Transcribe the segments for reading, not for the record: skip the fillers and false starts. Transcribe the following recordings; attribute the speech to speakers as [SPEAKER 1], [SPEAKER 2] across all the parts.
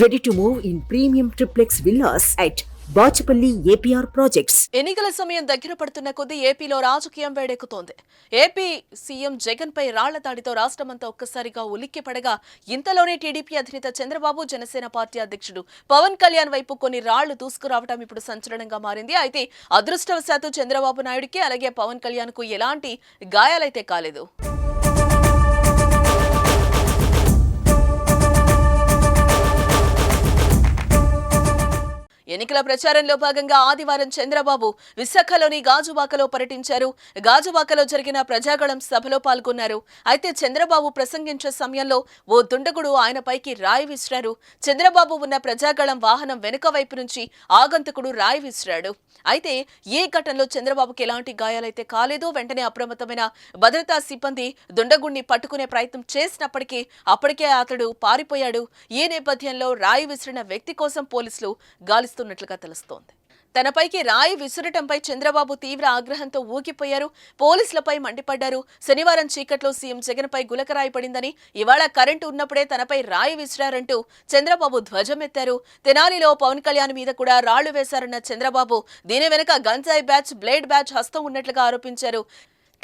[SPEAKER 1] Ready to move in premium triplex villas at Bachupally APR projects.
[SPEAKER 2] ఎన్నికల సమయం దగ్గర పడుతున్న కొద్దీ ఏపీలో రాజకీయం వేడెక్కుతోంది. ఏపీ సీఎం జగన్ పై రాళ్ల దాడితో రాష్ట్రమంతా ఒక్కసారిగా ఉలిక్కిపడగా ఇంతలోనే టీడీపీ అధినేత చంద్రబాబు, జనసేన పార్టీ అధ్యక్షుడు పవన్ కళ్యాణ్ వైపు కొన్ని రాళ్లు దూసుకురావడం ఇప్పుడు సంచలనంగా మారింది. అయితే అదృష్టవశాత్తు చంద్రబాబు నాయుడుకి అలాగే పవన్ కళ్యాణ్ కు ఎలాంటి గాయాలైతే కాలేదు. ఎన్నికల ప్రచారంలో భాగంగా ఆదివారం చంద్రబాబు విశాఖలోని గాజువాకలో పర్యటించారు. గాజువాకలో జరిగిన ప్రజాగళం సభలో పాల్గొన్నారు. అయితే చంద్రబాబు ప్రసంగించే సమయంలో ఓ దుండగుడు ఆయనపైకి రాయి విసిరారు. చంద్రబాబు ఉన్న ప్రజాగళం వాహనం వెనుక వైపు నుంచి ఆగంతకుడు రాయి విసిరాడు. అయితే ఈ ఘటనలో చంద్రబాబుకి ఎలాంటి గాయాలైతే కాలేదు. వెంటనే అప్రమత్తమైన భద్రతా సిబ్బంది దుండగుడిని పట్టుకునే ప్రయత్నం చేసినప్పటికీ అప్పటికే అతడు పారిపోయాడు. ఈ నేపథ్యంలో రాయి విసిరిన వ్యక్తి కోసం పోలీసులు గాలిస్తున్నట్లుగా తెలుస్తోంది. తనపైకి రాయి విసురటంపై చంద్రబాబు తీవ్ర ఆగ్రహంతో ఊగిపోయారు. పోలీసులపై మండిపడ్డారు. శనివారం చీకట్లో సీఎం జగన్ పై గులకరాయి పడిందని, ఇవాళ కరెంటు ఉన్నప్పుడే తనపై రాయి విసిరారంటూ చంద్రబాబు ధ్వజమెత్తారు. తెనాలిలో పవన్ కళ్యాణ్ మీద కూడా రాళ్లు వేశారన్న చంద్రబాబు దీని వెనుక గంజాయి బ్యాచ్, బ్లేడ్ బ్యాచ్ హస్తం ఉన్నట్లుగా ఆరోపించారు.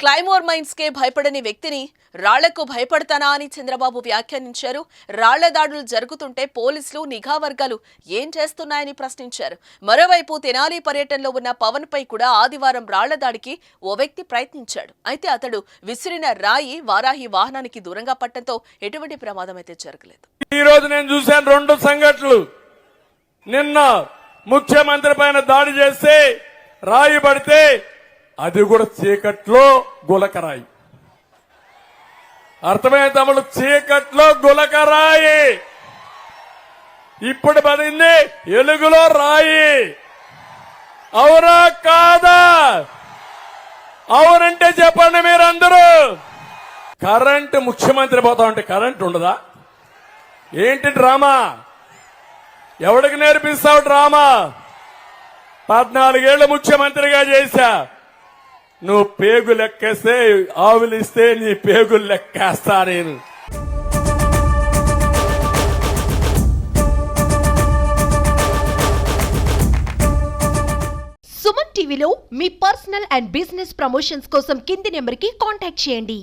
[SPEAKER 2] క్లైమోర్ మైన్స్ కే భయపడని వ్యక్తిని రాళ్లకు భయపడతానా అని చంద్రబాబు వ్యాఖ్యానించారు. రాళ్ల దాడులు జరుగుతుంటే పోలీసులు, నిఘా వర్గాలు ఏం చేస్తున్నాయని ప్రశ్నించారు. మరోవైపు తెనాలి పర్యటనలో ఉన్న పవన్ పై కూడా ఆదివారం రాళ్ల దాడికి ఓ వ్యక్తి ప్రయత్నించాడు. అయితే అతడు విసిరిన రాయి వారాహి వాహనానికి దూరంగా పట్టడంతో ఎటువంటి ప్రమాదం అయితే జరగలేదు.
[SPEAKER 3] ఈ రోజు నేను చూశాను 2 సంఘటనలు. నిన్న ముఖ్యమంత్రి పైన దాడి చేస్తే రాయి పడితే అది కూడా చీకట్లో గులకరాయి. అర్థమైన తమ్ముడు, చీకట్లో గులకరాయి. ఇప్పుడు పడింది ఎలుగులో రాయి. అవునా కాదా? అవునంటే చెప్పండి మీరందరూ. కరెంటు ముఖ్యమంత్రి పోతా ఉంటే కరెంట్ ఉండదా? ఏంటి డ్రామా? ఎవడికి నేర్పిస్తావు డ్రామా? 14 ఏళ్లు ముఖ్యమంత్రిగా చేశా. నువ్వు పేగు లెక్కేస్తే, ఆవులిస్తే నీ పేగులు లెక్కేస్తా నేను.
[SPEAKER 4] సుమన్ టీవీలో మీ పర్సనల్ అండ్ బిజినెస్ ప్రమోషన్స్ కోసం కింది నెంబర్కి కాంటాక్ట్ చేయండి.